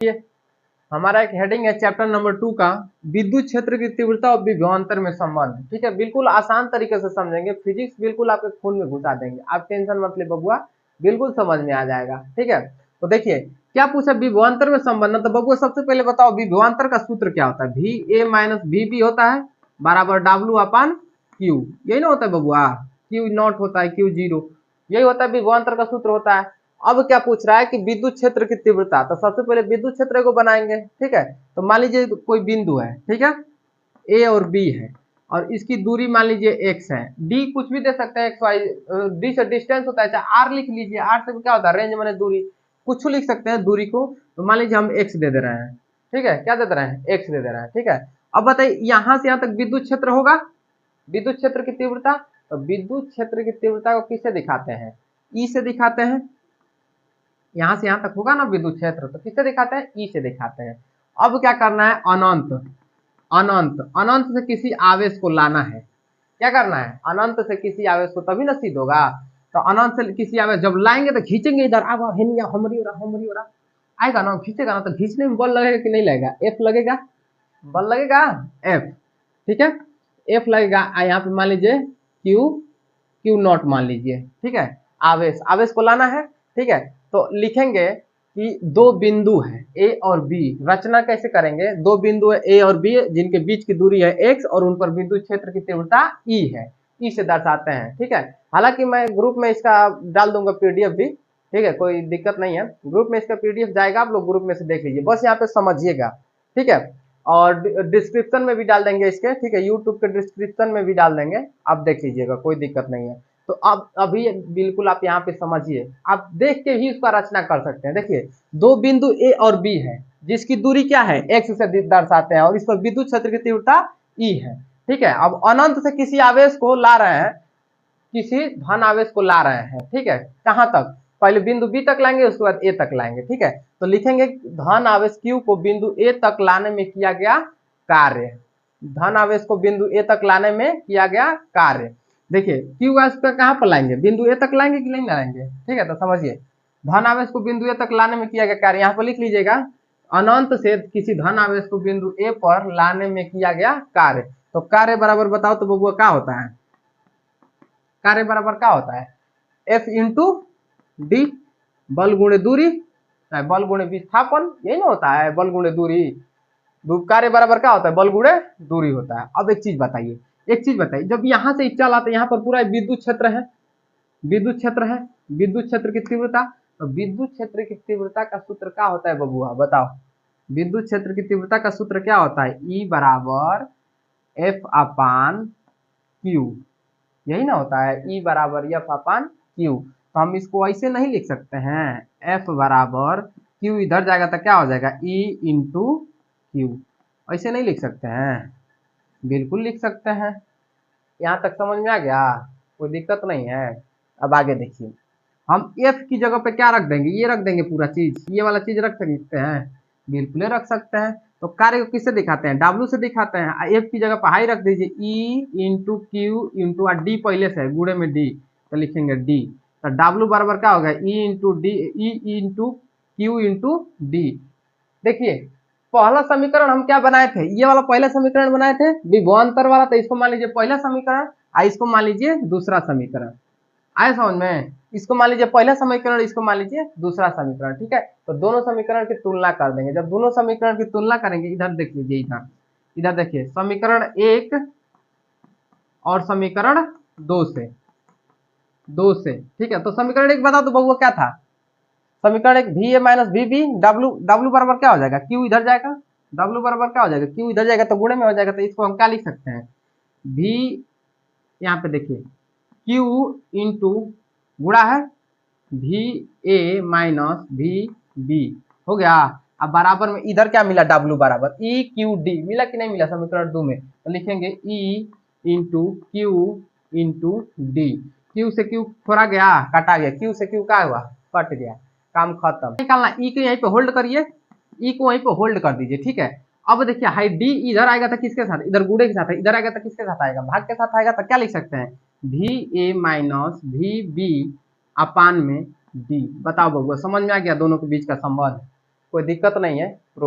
ये हमारा एक हेडिंग है चैप्टर नंबर 2 का, विद्युत क्षेत्र की तीव्रता और विभवांतर में संबंध। ठीक है, बिल्कुल आसान तरीके से समझेंगे, फिजिक्स बिल्कुल आपके खून में घुसा देंगे, आप टेंशन मत ले बबुआ, बिल्कुल समझ में आ जाएगा। ठीक है, तो देखिए क्या पूछा, विभवांतर में संबंध। तो बबुआ सबसे पहले बताओ विभवांतर का सूत्र क्या होता है, V A minus V B होता है बराबर डब्ल्यू अपन क्यू, यही ना होता है बबुआ, क्यू नॉट होता है क्यू जीरो, यही होता है विभवांतर का सूत्र होता है। अब क्या पूछ रहा है कि विद्युत क्षेत्र की तीव्रता, तो सबसे पहले विद्युत क्षेत्र को बनाएंगे। ठीक है, तो मान लीजिए कोई बिंदु है, ठीक है, ए और बी है और इसकी दूरी मान लीजिए एक्स है, डी कुछ भी दे सकते हैं, एक्स वाई, डी से डिस्टेंस होता है, चाहे आर लिख लीजिए, आर से क्या होता है रेंज माने दूरी, कुछ लिख सकते हैं दूरी को। तो मान लीजिए हम एक्स दे दे रहे हैं, ठीक है, क्या दे दे रहे हैं, एक्स दे दे रहे हैं। ठीक है, अब बताइए यहां से यहां तक विद्युत क्षेत्र होगा, विद्युत क्षेत्र की तीव्रता, तो विद्युत क्षेत्र की तीव्रता को किससे दिखाते हैं, ई से दिखाते हैं, यहां से यहां तक होगा ना विद्युत क्षेत्र, तो किससे दिखाते हैं, ई से दिखाते हैं। अब क्या करना है, अनंत अनंत अनंत से किसी आवेश को लाना है, क्या करना है, अनंत से किसी आवेश को, तभी ना सिद्ध होगा। तो अनंत से किसी आवेश जब लाएंगे तो खींचेंगे इधर, अब हमरी हो रहा आएगा ना, खींचेगा ना, तो खींचने में बल लगेगा कि नहीं लगेगा, एफ लगेगा, बल लगेगा एफ। ठीक है, एफ लगेगा, यहाँ पे मान लीजिए क्यू क्यू नॉट मान लीजिए। ठीक है, आवेश आवेश को लाना है। ठीक है, तो लिखेंगे कि दो बिंदु है ए और बी, रचना कैसे करेंगे, दो बिंदु है ए और बी जिनके बीच की दूरी है एक्स और उन पर विद्युत क्षेत्र की तीव्रता ई है, ई से दर्शाते हैं। ठीक है, हालांकि मैं ग्रुप में इसका डाल दूंगा पीडीएफ भी, ठीक है, कोई दिक्कत नहीं है, ग्रुप में इसका पीडीएफ जाएगा, आप लोग ग्रुप में से देख लीजिए, बस यहाँ पे समझिएगा। ठीक है, और डिस्क्रिप्शन में भी डाल देंगे इसके, ठीक है, यूट्यूब के डिस्क्रिप्शन में भी डाल देंगे, आप देख लीजिएगा, कोई दिक्कत नहीं है। तो अब अभी बिल्कुल आप यहाँ पे समझिए, आप देख के ही उसका रचना कर सकते हैं। देखिए दो बिंदु ए और बी है जिसकी दूरी क्या है, एक्स से दर्शाते हैं और इस पर विद्युत क्षेत्र की तीव्रता ई है। ठीक है, अब अनंत से किसी आवेश को ला रहे हैं, किसी धन आवेश को ला रहे हैं। ठीक है, कहां तक, पहले बिंदु बी तक लाएंगे उसके बाद ए तक लाएंगे। ठीक है, तो लिखेंगे धन आवेश क्यू को बिंदु ए तक लाने में किया गया कार्य, धन आवेश को बिंदु ए तक लाने में किया गया कार्य। देखिए क्यू आवेश को कहां पर लाएंगे, बिंदु ए तक लाएंगे कि नहीं लाएंगे। ठीक है, तो समझिए धन आवेश को बिंदु ए तक लाने में किया गया कार्य, यहाँ पर लिख लीजिएगा अनंत से किसी धन आवेश को बिंदु ए पर लाने में किया गया कार्य। तो कार्य बराबर बताओ तो बबुआ क्या होता है, कार्य बराबर क्या होता है, एफ इंटू डी, बल गुणे दूरी, बल गुणे विस्थापन, यही ना होता है, बल गुणे दूरी, कार्य बराबर क्या होता है, बल गुणे दूरी होता है। अब एक चीज बताइए, एक चीज बताइए, जब यहां से चल आता है, यहाँ पर पूरा विद्युत क्षेत्र है, विद्युत क्षेत्र है, विद्युत क्षेत्र की तीव्रता, तो विद्युत क्षेत्र की तीव्रता का सूत्र क्या होता है बबुआ बताओ, विद्युत क्षेत्र की तीव्रता का सूत्र क्या होता है, ई बराबर एफ अपान क्यू, यही ना होता है, ई बराबर एफ अपान क्यू। तो हम इसको ऐसे नहीं लिख सकते हैं, एफ बराबर क्यू इधर जाएगा तो क्या हो जाएगा, ई इंटू क्यू, ऐसे नहीं लिख सकते हैं, बिल्कुल लिख सकते हैं। यहाँ तक समझ में आ गया, कोई दिक्कत नहीं है। अब आगे देखिए, हम एफ की जगह पे क्या रख देंगे, ये रख देंगे पूरा चीज, ये वाला चीज रख सकते हैं, बिल्कुल रख सकते हैं। तो कार्य को किससे दिखाते हैं, डब्ल्यू से दिखाते हैं, एफ की जगह पर हाई रख दीजिए, E into Q into D पहले से है गुणे में डी, तो लिखेंगे डी, तो डब्ल्यू बराबर क्या होगा, E into D, E into Q into D. देखिए पहला समीकरण हम क्या बनाए थे, ये वाला पहला समीकरण बनाए थे विभवांतर वाला, तो इसको मान लीजिए पहला समीकरण, इसको मान लीजिए दूसरा समीकरण, आए समझ में, इसको मान लीजिए पहला समीकरण, इसको मान लीजिए दूसरा समीकरण। ठीक है, तो दोनों समीकरण की तुलना कर देंगे, जब दोनों समीकरण की तुलना करेंगे, इधर देख लीजिए, इधर इधर देखिए समीकरण एक और समीकरण दो से। ठीक है, तो समीकरण एक बताओ तो बबुआ क्या था, समीकरण एक V A minus V B, W W बराबर क्या हो जाएगा, क्यू इधर जाएगा, डब्ल्यू बराबर क्या हो जाएगा, क्यू इधर जाएगा तो गुणे में हो जाएगा, तो इसको हम क्या लिख सकते हैं, वी, यहाँ पे देखिए क्यू इंटू गुणा है V A minus V B, हो गया। अब बराबर में इधर क्या मिला, डब्ल्यू बराबर ई क्यू डी, मिला कि नहीं मिला समीकरण 2 में, तो लिखेंगे E into Q into D, Q से क्यू थोड़ा गया, कटा गया, क्यू से क्यू क्या हुआ, कट गया, काम खत्म। निकालना, ई को यहीं पे होल्ड करिए, ई को वहीं पे होल्ड कर दीजिए। ठीक है, अब देखिए हाई डी इधर आएगा तो किसके साथ, इधर गुणे के साथ है, इधर आएगा तो किसके साथ आएगा, भाग के साथ आएगा, तो क्या लिख सकते हैं, V A minus V B अपान में डी। बताओ बबुआ समझ में आ गया दोनों के बीच का संबंध, कोई दिक्कत नहीं है।